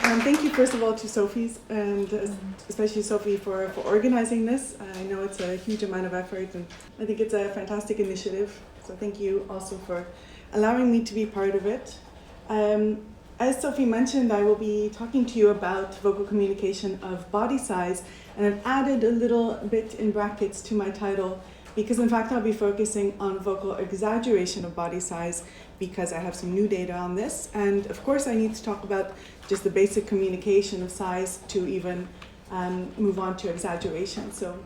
Thank you, first of all, to Sophie's, and especially Sophie for organizing this. I know it's a huge amount of effort, and I think it's a fantastic initiative. So thank you also for allowing me to be part of it. As Sophie mentioned, I will be talking to you about vocal communication of body size, and I've added a little bit in brackets to my title because in fact I'll be focusing on vocal exaggeration of body size because I have some new data on this, and of course I need to talk about just the basic communication of size to even move on to exaggeration. So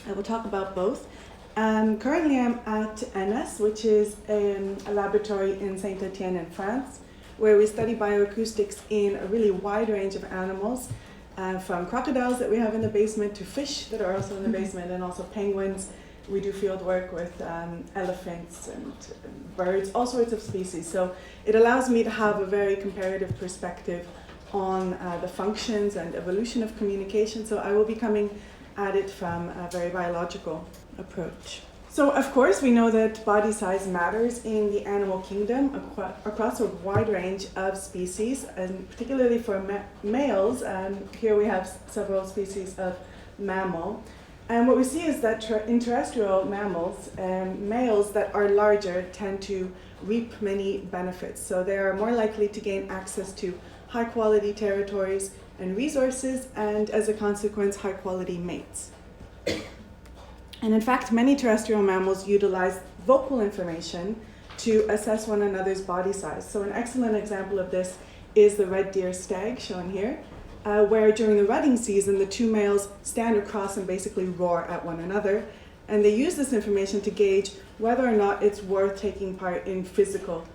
I will talk about both. Currently I'm at NS, which is a laboratory in Saint Etienne in France, where we study bioacoustics in a really wide range of animals, from crocodiles that we have in the basement to fish that are also in the basement, and also penguins. We do field work with elephants and birds, all sorts of species. So it allows me to have a very comparative perspective on the functions and evolution of communication. So I will be coming at it from a very biological approach. So of course we know that body size matters in the animal kingdom across a wide range of species, and particularly for males. Here we have several species of mammal. And what we see is that in terrestrial mammals, males that are larger tend to reap many benefits. So they are more likely to gain access to high quality territories and resources, and as a consequence, high quality mates. And in fact, many terrestrial mammals utilize vocal information to assess one another's body size. So an excellent example of this is the red deer stag shown here, where during the rutting season, the two males stand across and basically roar at one another. And they use this information to gauge whether or not it's worth taking part in physical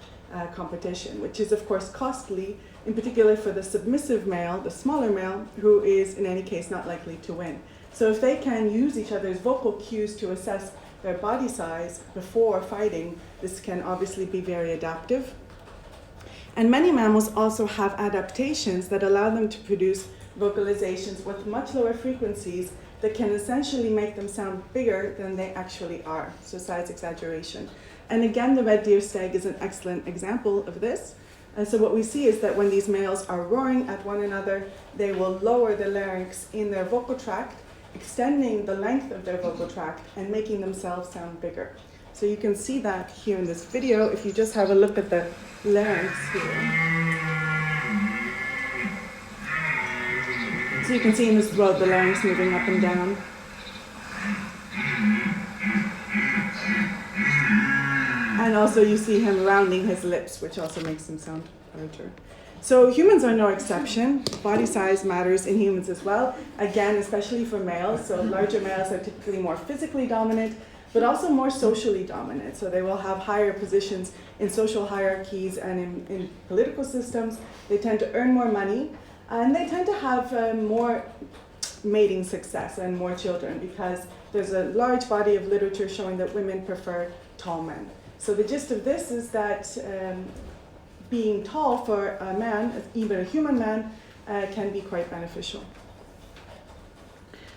competition, which is of course costly, in particular for the submissive male, the smaller male, who is in any case not likely to win. So if they can use each other's vocal cues to assess their body size before fighting, this can obviously be very adaptive. And many mammals also have adaptations that allow them to produce vocalizations with much lower frequencies that can essentially make them sound bigger than they actually are, so size exaggeration. And again, the red deer stag is an excellent example of this. And so what we see is that when these males are roaring at one another, they will lower the larynx in their vocal tract, extending the length of their vocal tract and making themselves sound bigger. So you can see that here in this video if you just have a look at the larynx here. So you can see in his throat the larynx moving up and down. And also you see him rounding his lips, which also makes him sound larger. So humans are no exception. Body size matters in humans as well. Again, especially for males. So larger males are typically more physically dominant, but also more socially dominant. So they will have higher positions in social hierarchies and in political systems. They tend to earn more money, and they tend to have more mating success and more children, because there's a large body of literature showing that women prefer tall men. So the gist of this is that being tall for a man, even a human man, can be quite beneficial.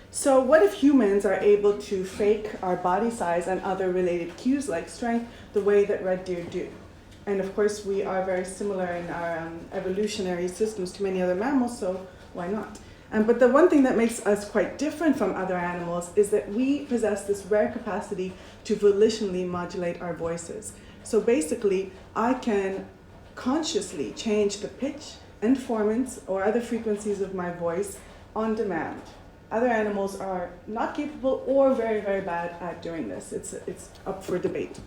So what if humans are able to fake our body size and other related cues like strength the way that red deer do? And of course we are very similar in our evolutionary systems to many other mammals, so why not? But the one thing that makes us quite different from other animals is that we possess this rare capacity to volitionally modulate our voices. So basically, I can consciously change the pitch and formants or other frequencies of my voice on demand. Other animals are not capable or very, very bad at doing this. It's up for debate.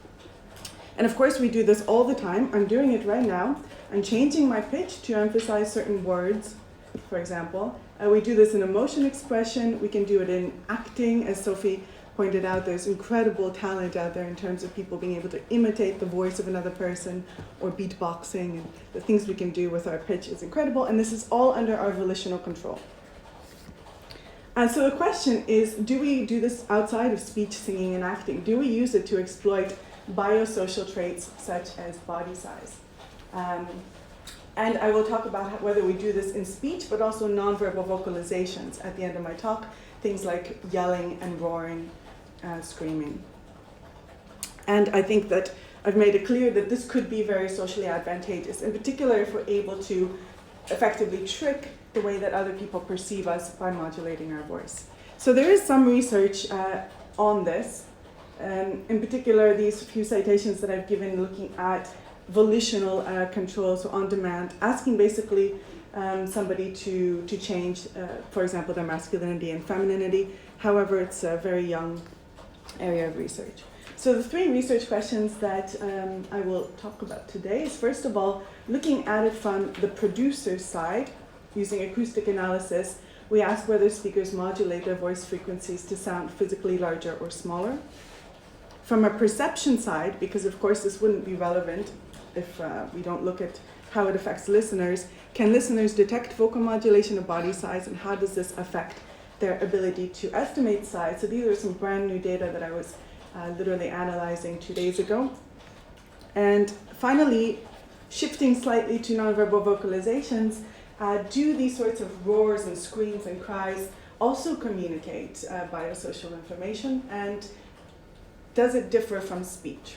And of course, we do this all the time. I'm doing it right now. I'm changing my pitch to emphasize certain words, for example. We do this in emotion expression. We can do it in acting. As Sophie pointed out, there's incredible talent out there in terms of people being able to imitate the voice of another person, or beatboxing, and the things we can do with our pitch is incredible. And this is all under our volitional control. So the question is, do we do this outside of speech, singing, and acting? Do we use it to exploit biosocial traits such as body size? And I will talk about whether we do this in speech, but also nonverbal vocalizations at the end of my talk, things like yelling and roaring, screaming. And I think that I've made it clear that this could be very socially advantageous, in particular if we're able to effectively trick the way that other people perceive us by modulating our voice. So there is some research on this. In particular, these few citations that I've given looking at volitional control, so on demand, asking basically somebody to change, for example, their masculinity and femininity. However, it's a very young area of research. So the three research questions that I will talk about today is, first of all, looking at it from the producer's side, using acoustic analysis, we ask whether speakers modulate their voice frequencies to sound physically larger or smaller. From a perception side, because of course this wouldn't be relevant if we don't look at how it affects listeners, can listeners detect vocal modulation of body size, and how does this affect their ability to estimate size? So these are some brand new data that I was literally analyzing 2 days ago. And finally, shifting slightly to nonverbal vocalizations, do these sorts of roars and screams and cries also communicate biosocial information, and does it differ from speech?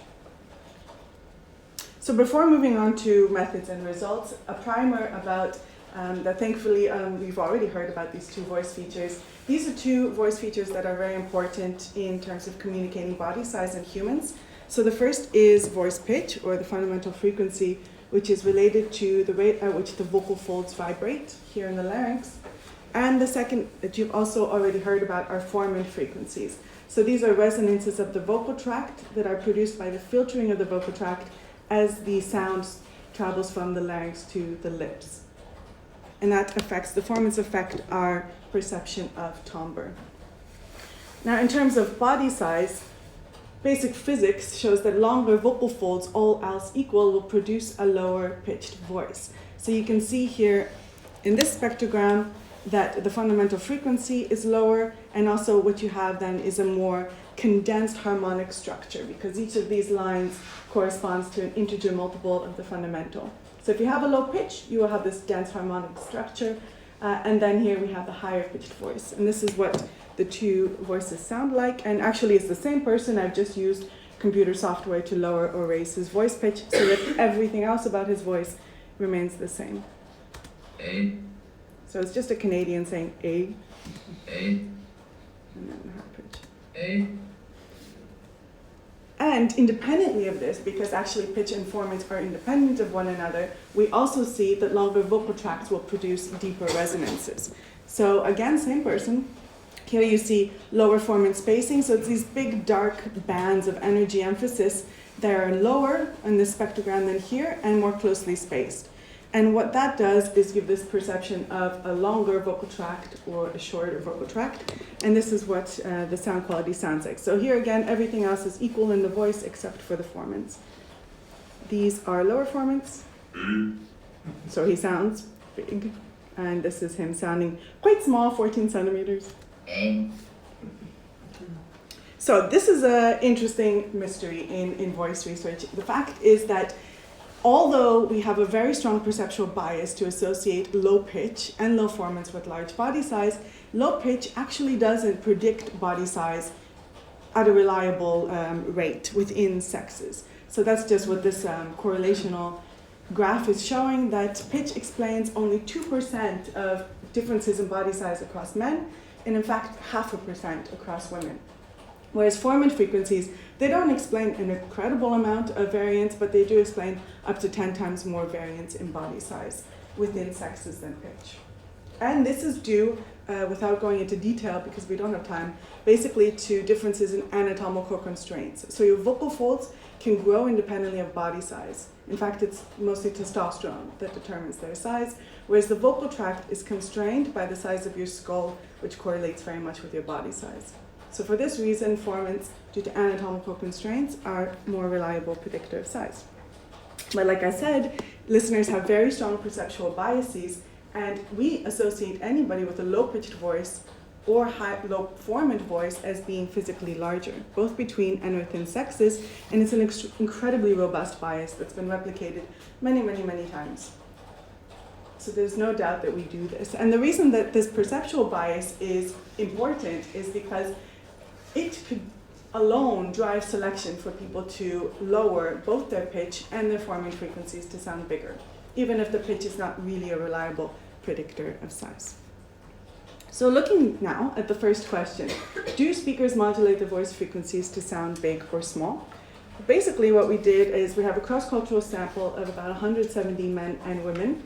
So before moving on to methods and results, a primer about that thankfully we've already heard about these two voice features. These are two voice features that are very important in terms of communicating body size in humans. So the first is voice pitch, or the fundamental frequency, which is related to the rate at which the vocal folds vibrate here in the larynx. And the second that you've also already heard about are formant frequencies. So these are resonances of the vocal tract that are produced by the filtering of the vocal tract as the sound travels from the larynx to the lips. And that affects, the formants affect our perception of timbre. Now in terms of body size, basic physics shows that longer vocal folds, all else equal, will produce a lower pitched voice. So you can see here in this spectrogram that the fundamental frequency is lower, and also what you have then is a more condensed harmonic structure, because each of these lines corresponds to an integer multiple of the fundamental. So if you have a low pitch, you will have this dense harmonic structure, and then here we have the higher pitched voice. And this is what the two voices sound like, and actually it's the same person. I've just used computer software to lower or raise his voice pitch so that everything else about his voice remains the same. A. So it's just a Canadian saying A. A. And then the high pitch. A. And independently of this, because actually pitch and formants are independent of one another, we also see that longer vocal tracts will produce deeper resonances. So again, same person. Here you see lower formant spacing, so it's these big dark bands of energy emphasis that are lower in this spectrogram than here and more closely spaced. And what that does is give this perception of a longer vocal tract or a shorter vocal tract. And this is what the sound quality sounds like. So here again, everything else is equal in the voice except for the formants. These are lower formants. So he sounds big. And this is him sounding quite small, 14 centimeters. So this is an interesting mystery in voice research. The fact is that although we have a very strong perceptual bias to associate low pitch and low formants with large body size, low pitch actually doesn't predict body size at a reliable rate within sexes. So that's just what this correlational graph is showing, that pitch explains only 2% of differences in body size across men, and in fact 0.5% across women. Whereas formant frequencies, they don't explain an incredible amount of variance, but they do explain up to 10 times more variance in body size within sexes than pitch. And this is due, without going into detail because we don't have time, basically to differences in anatomical constraints. So your vocal folds can grow independently of body size. In fact, it's mostly testosterone that determines their size, whereas the vocal tract is constrained by the size of your skull, which correlates very much with your body size. So for this reason, formants, due to anatomical constraints, are more reliable predictor of size. But like I said, listeners have very strong perceptual biases, and we associate anybody with a low-pitched voice or low formant voice as being physically larger, both between and within sexes, and it's an incredibly robust bias that's been replicated many, many, many times. So there's no doubt that we do this. And the reason that this perceptual bias is important is because it could alone drive selection for people to lower both their pitch and their formant frequencies to sound bigger. even if the pitch is not really a reliable predictor of size. So looking now at the first question, do speakers modulate their voice frequencies to sound big or small? Basically what we did is we have a cross-cultural sample of about 170 men and women.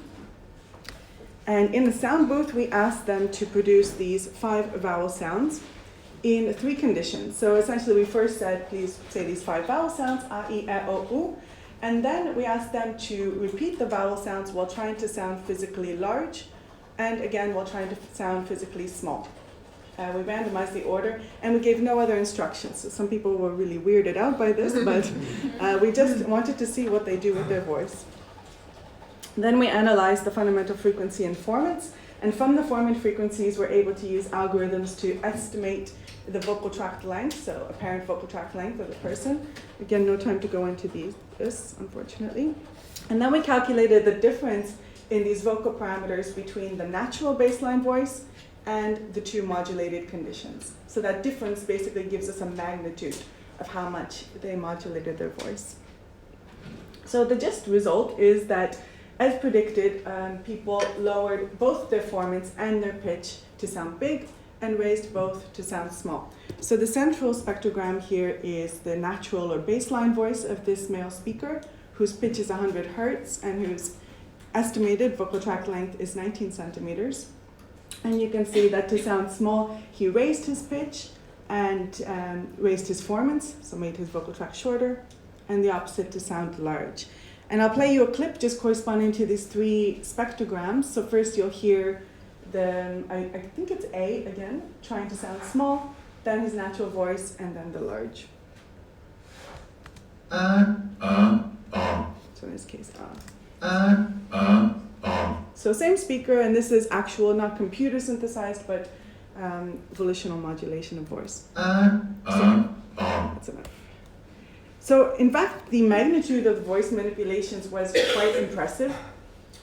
And in the sound booth, we asked them to produce these 5 vowel sounds in 3 conditions. So essentially we first said, please say these 5 vowel sounds, a, I, e, o, u. And then we asked them to repeat the vowel sounds while trying to sound physically large, and again while trying to sound physically small. We randomized the order, and we gave no other instructions. So some people were really weirded out by this, but we just wanted to see what they do with their voice. Then we analyzed the fundamental frequency and formants, and from the formant frequencies, we're able to use algorithms to estimate the vocal tract length, so apparent vocal tract length of the person. Again, no time to go into this, unfortunately. And then we calculated the difference in these vocal parameters between the natural baseline voice and the 2 modulated conditions. So that difference basically gives us a magnitude of how much they modulated their voice. So the gist result is that, as predicted, people lowered both their formants and their pitch to sound big and raised both to sound small. So the central spectrogram here is the natural or baseline voice of this male speaker, whose pitch is 100 hertz and whose estimated vocal tract length is 19 centimeters. And you can see that to sound small, he raised his pitch and raised his formants, so made his vocal tract shorter, and the opposite to sound large. And I'll play you a clip just corresponding to these 3 spectrograms. So first you'll hear I think it's A again, trying to sound small, then his natural voice, and then the large. So in this case, So same speaker, and this is actual, not computer synthesized, but volitional modulation of voice. That's enough. So in fact, the magnitude of the voice manipulations was quite impressive.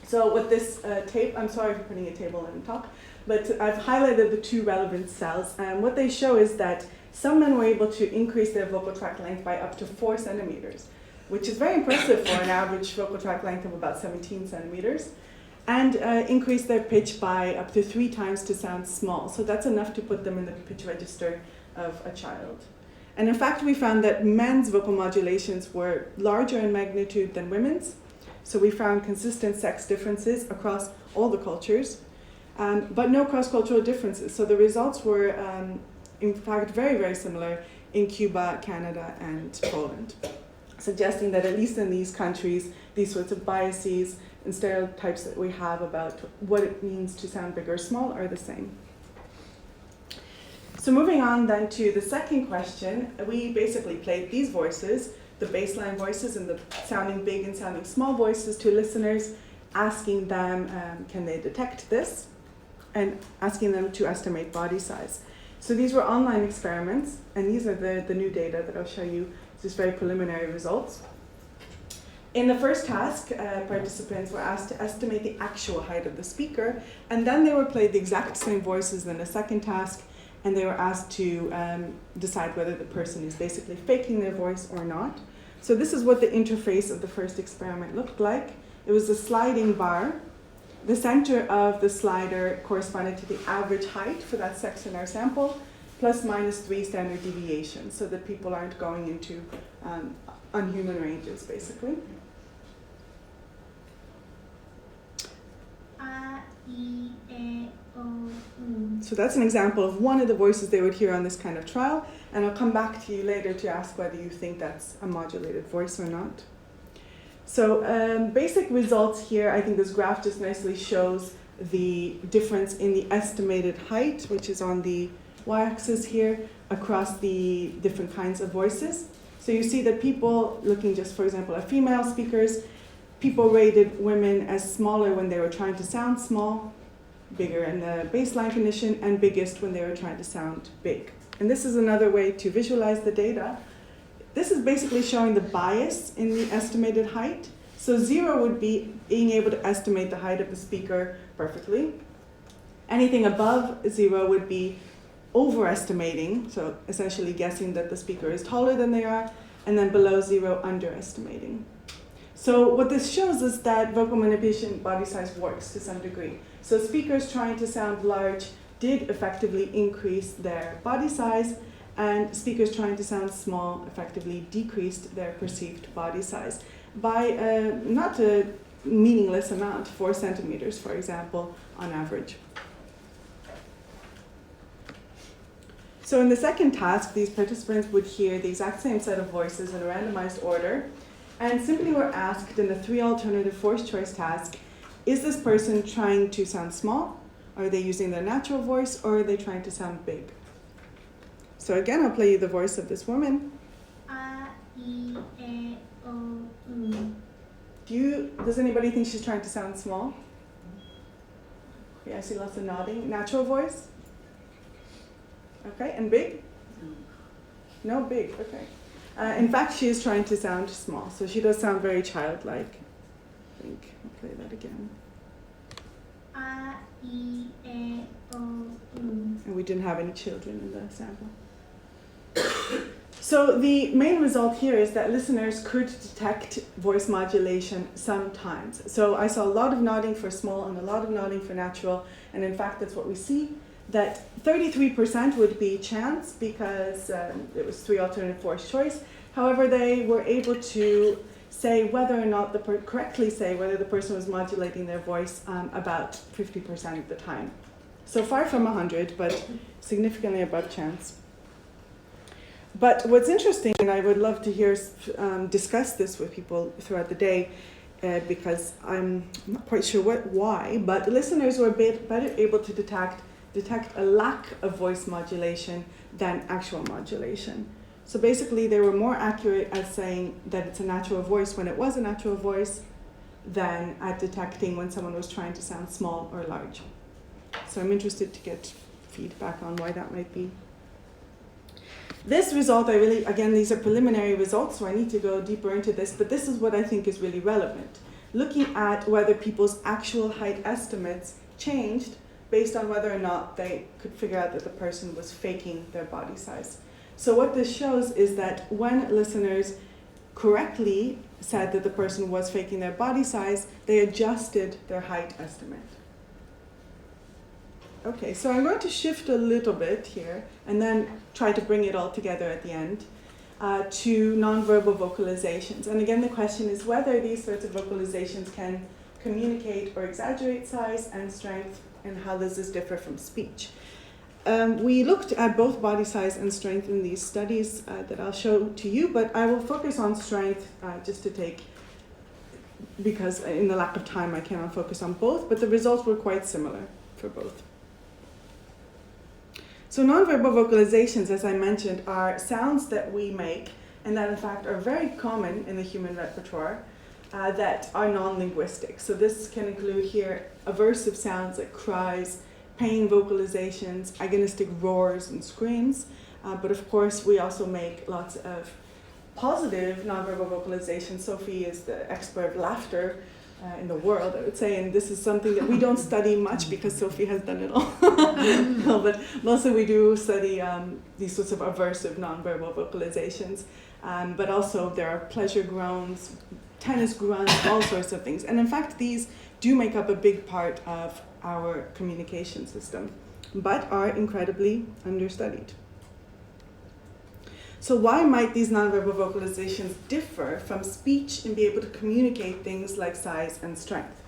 So with this tape, I'm sorry for putting a table in the top, but I've highlighted the 2 relevant cells. And what they show is that some men were able to increase their vocal tract length by up to 4 centimeters, which is very impressive for an average vocal tract length of about 17 centimeters, and increase their pitch by up to 3 times to sound small. So that's enough to put them in the pitch register of a child. And in fact, we found that men's vocal modulations were larger in magnitude than women's. So we found consistent sex differences across all the cultures, but no cross-cultural differences. So the results were, in fact, very, very similar in Cuba, Canada, and Poland, suggesting that at least in these countries, these sorts of biases and stereotypes that we have about what it means to sound big or small are the same. So moving on then to the second question, we basically played these voices, the baseline voices and the sounding big and sounding small voices, to listeners, asking them, can they detect this? And asking them to estimate body size. So these were online experiments, and these are the new data that I'll show you, just very preliminary results. In the first task, participants were asked to estimate the actual height of the speaker, and then they were played the exact same voices in the second task, and they were asked to decide whether the person is basically faking their voice or not. So this is what the interface of the first experiment looked like. It was a sliding bar. The center of the slider corresponded to the average height for that sex in our sample, plus minus 3 standard deviations, so that people aren't going into unhuman ranges, basically. So that's an example of one of the voices they would hear on this kind of trial, and I'll come back to you later to ask whether you think that's a modulated voice or not. So basic results here, I think this graph just nicely shows the difference in the estimated height, which is on the y-axis here, across the different kinds of voices. So you see that people, looking just for example at female speakers, people rated women as smaller when they were trying to sound small, bigger in the baseline condition, and biggest when they were trying to sound big. And this is another way to visualize the data. This is basically showing the bias in the estimated height. So 0 would be being able to estimate the height of the speaker perfectly. Anything above 0 would be overestimating, so essentially guessing that the speaker is taller than they are, and then below 0, underestimating. So what this shows is that vocal manipulation body size works to some degree. So speakers trying to sound large did effectively increase their body size, and speakers trying to sound small effectively decreased their perceived body size by not a meaningless amount, 4 centimeters, for example, on average. So in the second task, these participants would hear the exact same set of voices in a randomized order, and simply were asked in the 3 alternative forced choice task, is this person trying to sound small? Are they using their natural voice, or are they trying to sound big? So again, I'll play you the voice of this woman. Does anybody think she's trying to sound small? Yeah, I see lots of nodding. Natural voice? Okay, and big? No, big, okay. In fact, she is trying to sound small, so she does sound very childlike. I think I'll play that again. And we didn't have any children in the sample. So the main result here is that listeners could detect voice modulation sometimes. So I saw a lot of nodding for small and a lot of nodding for natural, and in fact that's what we see, that 33% would be chance because it was 3 alternative forced choice. However, they were able to say whether or not correctly say whether the person was modulating their voice about 50% of the time. So far from 100, but significantly above chance. But what's interesting, and I would love to hear discuss this with people throughout the day, because I'm not quite sure why, but listeners were better able to detect a lack of voice modulation than actual modulation. So basically, they were more accurate at saying that it's a natural voice when it was a natural voice than at detecting when someone was trying to sound small or large. So I'm interested to get feedback on why that might be. This result, again, these are preliminary results, so I need to go deeper into this, but this is what I think is really relevant. Looking at whether people's actual height estimates changed based on whether or not they could figure out that the person was faking their body size. So what this shows is that when listeners correctly said that the person was faking their body size, they adjusted their height estimate. Okay, so I'm going to shift a little bit here and then try to bring it all together at the end to nonverbal vocalizations. And again, the question is whether these sorts of vocalizations can communicate or exaggerate size and strength, and how does this differ from speech. We looked at both body size and strength in these studies that I'll show to you, but I will focus on strength just to take, because in the lack of time I cannot focus on both, but the results were quite similar for both. So nonverbal vocalizations, as I mentioned, are sounds that we make and that in fact are very common in the human repertoire that are non-linguistic. So this can include here aversive sounds like cries, pain vocalizations, agonistic roars and screams. But of course, we also make lots of positive nonverbal vocalizations. Sophie is the expert of laughter in the world, I would say, and this is something that we don't study much because Sophie has done it all. No, but mostly we do study these sorts of aversive nonverbal vocalizations. But also there are pleasure groans, tennis grunts, all sorts of things. And in fact, these do make up a big part of our communication system, but are incredibly understudied. So why might these nonverbal vocalizations differ from speech and be able to communicate things like size and strength?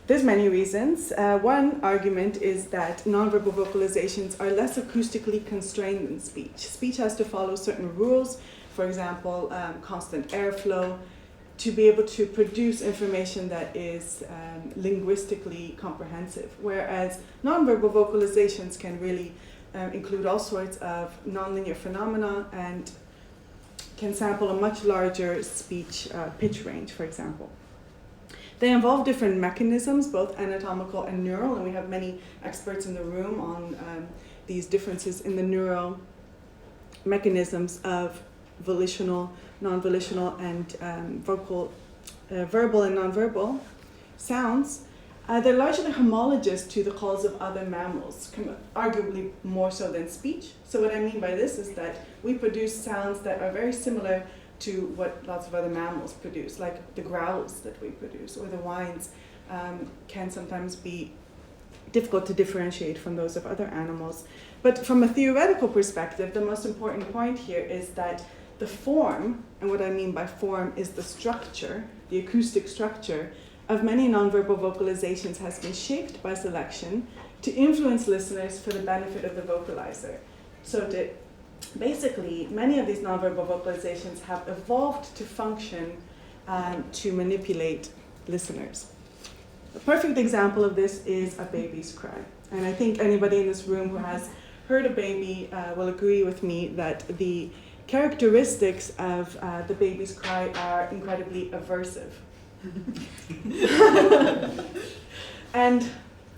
There's many reasons. One argument is that nonverbal vocalizations are less acoustically constrained than speech. Speech has to follow certain rules, for example, constant airflow, to be able to produce information that is linguistically comprehensive, whereas nonverbal vocalizations can really include all sorts of nonlinear phenomena and can sample a much larger speech pitch range, for example. They involve different mechanisms, both anatomical and neural, and we have many experts in the room on these differences in the neural mechanisms of volitional, non-volitional, and verbal and nonverbal sounds. They're largely homologous to the calls of other mammals, arguably more so than speech. So what I mean by this is that we produce sounds that are very similar to what lots of other mammals produce, like the growls that we produce or the whines can sometimes be difficult to differentiate from those of other animals. But from a theoretical perspective, the most important point here is that the form, and what I mean by form is the structure, the acoustic structure of many nonverbal vocalizations has been shaped by selection to influence listeners for the benefit of the vocalizer. So that basically, many of these nonverbal vocalizations have evolved to function to manipulate listeners. A perfect example of this is a baby's cry. And I think anybody in this room who has heard a baby will agree with me that the characteristics of the baby's cry are incredibly aversive. And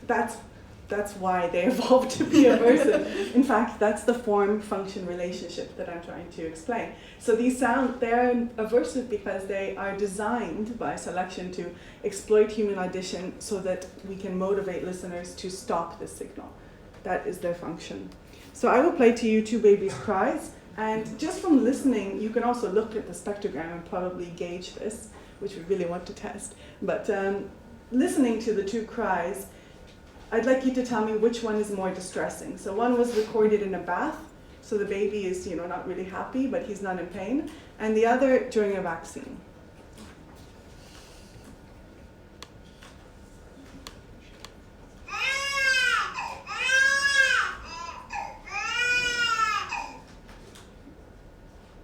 that's why they evolved to be aversive. In fact, that's the form-function relationship that I'm trying to explain. So they're aversive because they are designed by selection to exploit human audition so that we can motivate listeners to stop the signal. That is their function. So I will play to you two babies' cries, and just from listening, you can also look at the spectrogram and probably gauge this, which we really want to test. But listening to the two cries, I'd like you to tell me which one is more distressing. So one was recorded in a bath, so the baby is, not really happy, but he's not in pain, and the other during a vaccine.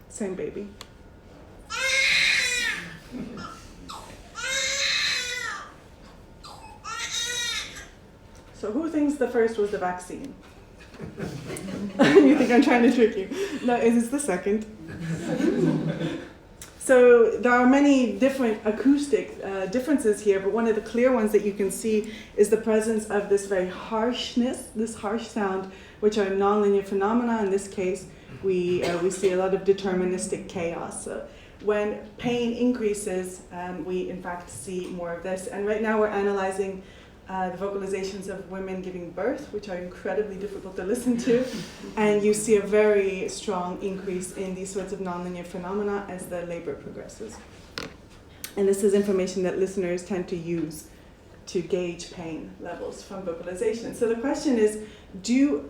Same baby. So who thinks the first was the vaccine? You think I'm trying to trick you? No, it's the second. So there are many different acoustic differences here, but one of the clear ones that you can see is the presence of this very harshness, this harsh sound, which are nonlinear phenomena. In this case, we see a lot of deterministic chaos. So when pain increases, we in fact see more of this. And right now we're analyzing the vocalizations of women giving birth, which are incredibly difficult to listen to. And you see a very strong increase in these sorts of nonlinear phenomena as the labor progresses. And this is information that listeners tend to use to gauge pain levels from vocalization. So the question is, do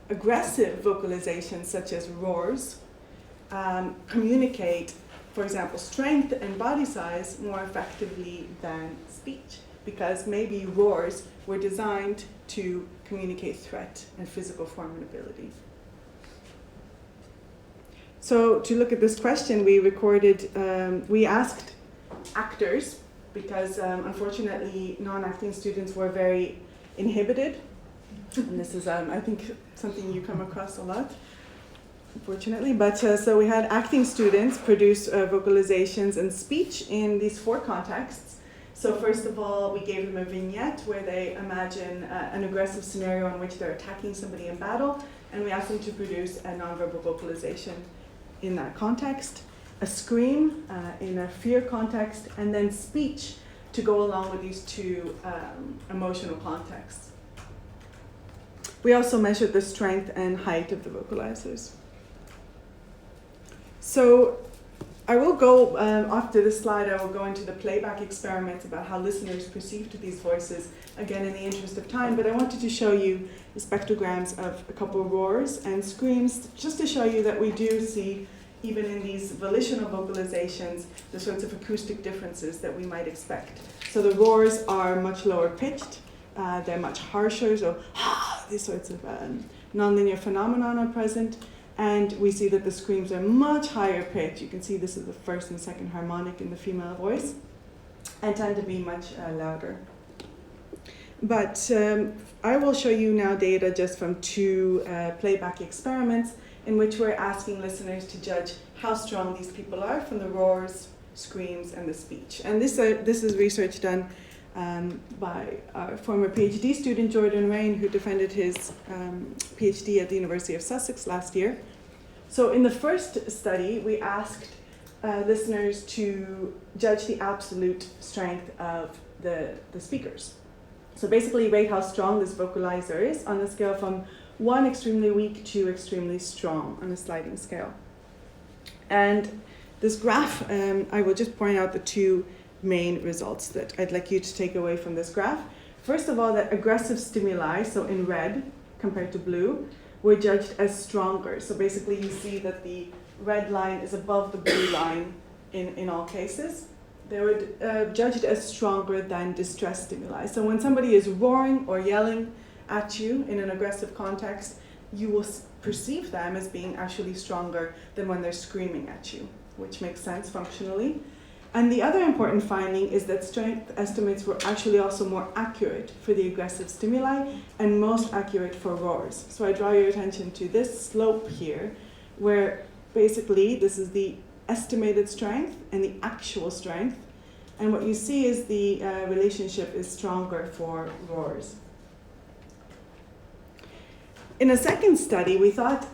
aggressive vocalizations such as roars communicate, for example, strength and body size more effectively than speech? Because maybe roars were designed to communicate threat and physical formidability. So to look at this question, we asked actors, because unfortunately non-acting students were very inhibited. And this is, I think, something you come across a lot, unfortunately. But so we had acting students produce vocalizations and speech in these four contexts. So first of all, we gave them a vignette where they imagine an aggressive scenario in which they're attacking somebody in battle, and we asked them to produce a nonverbal vocalization in that context, a scream in a fear context, and then speech to go along with these two emotional contexts. We also measured the strength and height of the vocalizers. So I will go, after this slide, I will go into the playback experiments about how listeners perceived these voices, again in the interest of time, but I wanted to show you the spectrograms of a couple of roars and screams, just to show you that we do see, even in these volitional vocalizations, the sorts of acoustic differences that we might expect. So the roars are much lower pitched, they're much harsher, so these sorts of nonlinear phenomena are present. And we see that the screams are much higher pitch. You can see this is the first and second harmonic in the female voice, and tend to be much louder. But I will show you now data just from two playback experiments in which we're asking listeners to judge how strong these people are from the roars, screams, and the speech. And this is research done by our former PhD student Jordan Rain, who defended his PhD at the University of Sussex last year. So in the first study, we asked listeners to judge the absolute strength of the speakers. So basically rate how strong this vocalizer is on a scale from 1 extremely weak to extremely strong on a sliding scale. And this graph, I will just point out the two main results that I'd like you to take away from this graph. First of all, that aggressive stimuli, so in red compared to blue, were judged as stronger. So basically you see that the red line is above the blue line in all cases. They were judged as stronger than distress stimuli. So when somebody is roaring or yelling at you in an aggressive context, you will perceive them as being actually stronger than when they're screaming at you, which makes sense functionally. And the other important finding is that strength estimates were actually also more accurate for the aggressive stimuli and most accurate for roars. So I draw your attention to this slope here, where basically this is the estimated strength and the actual strength. And what you see is the relationship is stronger for roars. In a second study, we thought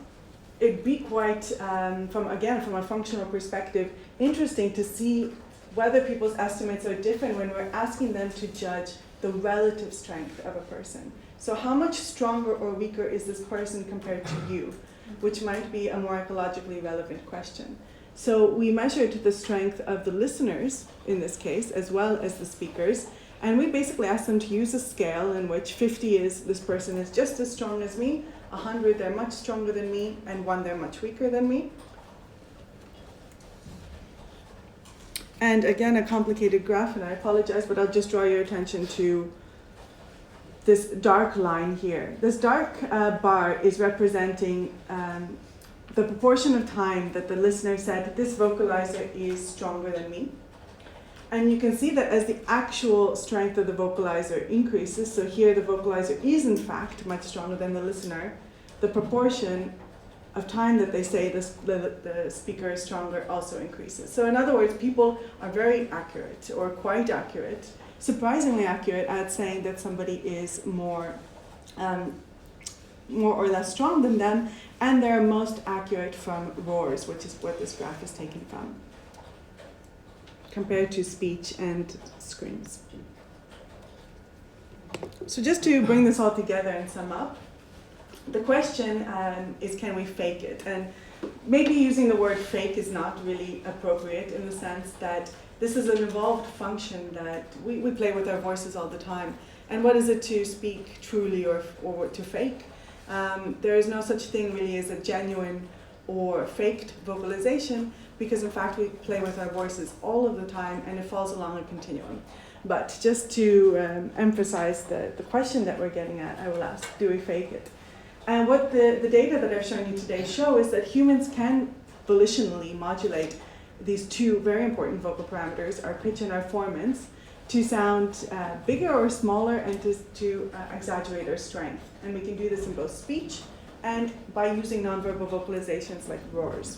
it'd be quite, from a functional perspective, interesting to see whether people's estimates are different when we're asking them to judge the relative strength of a person. So how much stronger or weaker is this person compared to you, which might be a more ecologically relevant question. So we measured the strength of the listeners, in this case, as well as the speakers, and we basically asked them to use a scale in which 50 is this person is just as strong as me, 100 they're much stronger than me, and 1 they're much weaker than me. And again, a complicated graph, and I apologize, but I'll just draw your attention to this dark line here. This dark bar is representing the proportion of time that the listener said, this vocalizer is stronger than me. And you can see that as the actual strength of the vocalizer increases, so here the vocalizer is in fact much stronger than the listener, the proportion of time that they say the speaker is stronger also increases. So in other words, people are very accurate or quite accurate, surprisingly accurate at saying that somebody is more or less strong than them, and they're most accurate from roars, which is what this graph is taken from, compared to speech and screams. So just to bring this all together and sum up, the question is, can we fake it? And maybe using the word fake is not really appropriate in the sense that this is an evolved function that we play with our voices all the time. And what is it to speak truly or to fake? There is no such thing really as a genuine or faked vocalization, because in fact we play with our voices all of the time and it falls along a continuum. But just to emphasize the question that we're getting at, I will ask, do we fake it? And what the data that I've shown you today show is that humans can volitionally modulate these two very important vocal parameters, our pitch and our formants, to sound bigger or smaller and to exaggerate our strength. And we can do this in both speech and by using nonverbal vocalizations like roars.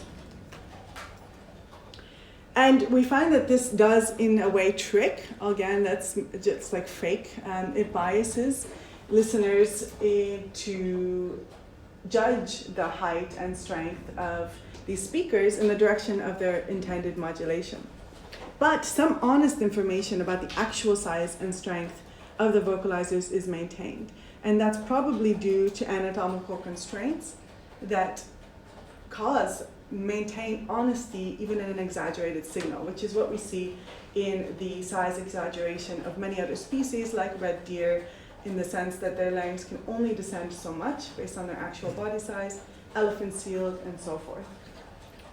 And we find that this does, in a way, trick. Again, that's just like fake. It biases listeners to judge the height and strength of these speakers in the direction of their intended modulation. But some honest information about the actual size and strength of the vocalizers is maintained. And that's probably due to anatomical constraints that maintain honesty even in an exaggerated signal, which is what we see in the size exaggeration of many other species like red deer, in the sense that their larynx can only descend so much based on their actual body size, elephant seal, and so forth.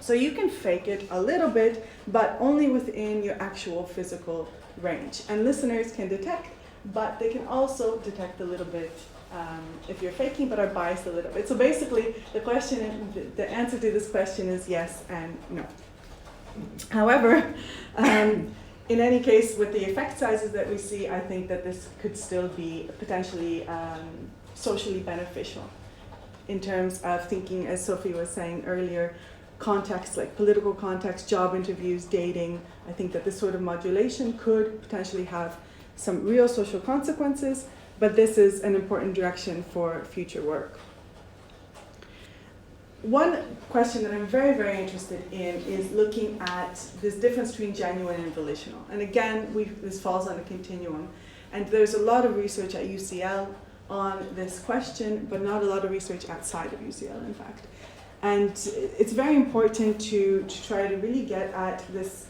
So you can fake it a little bit, but only within your actual physical range. And listeners can detect, but they can also detect a little bit if you're faking, but are biased a little bit. So basically, the answer to this question is yes and no. However, in any case, with the effect sizes that we see, I think that this could still be potentially socially beneficial in terms of thinking, as Sophie was saying earlier, contexts like political context, job interviews, dating. I think that this sort of modulation could potentially have some real social consequences, but this is an important direction for future work. One question that I'm very, very interested in is looking at this difference between genuine and volitional. And again, this falls on a continuum. And there's a lot of research at UCL on this question, but not a lot of research outside of UCL, in fact. And it's very important to try to really get at this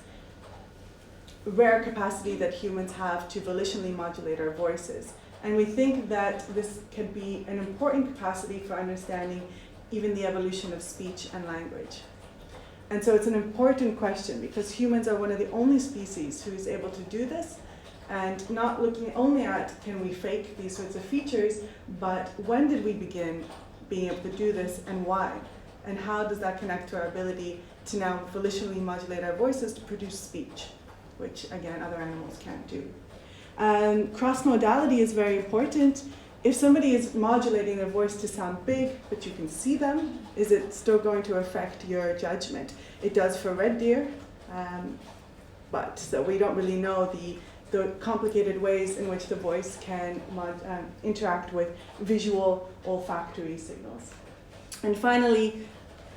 rare capacity that humans have to volitionally modulate our voices. And we think that this can be an important capacity for understanding even the evolution of speech and language. And so it's an important question because humans are one of the only species who is able to do this, and not looking only at can we fake these sorts of features, but when did we begin being able to do this and why? And how does that connect to our ability to now volitionally modulate our voices to produce speech, which again other animals can't do. Cross-modality is very important. If somebody is modulating their voice to sound big, but you can see them, is it still going to affect your judgment? It does for red deer, but so we don't really know the complicated ways in which the voice can interact with visual olfactory signals. And finally,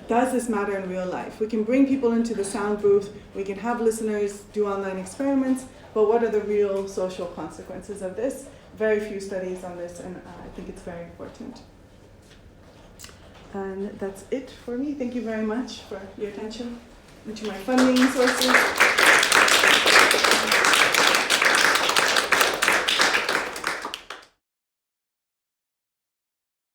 does this matter in real life? We can bring people into the sound booth, we can have listeners do online experiments, but what are the real social consequences of this? Very few studies on this, and I think it's very important. And that's it for me. Thank you very much for your attention and to my funding sources.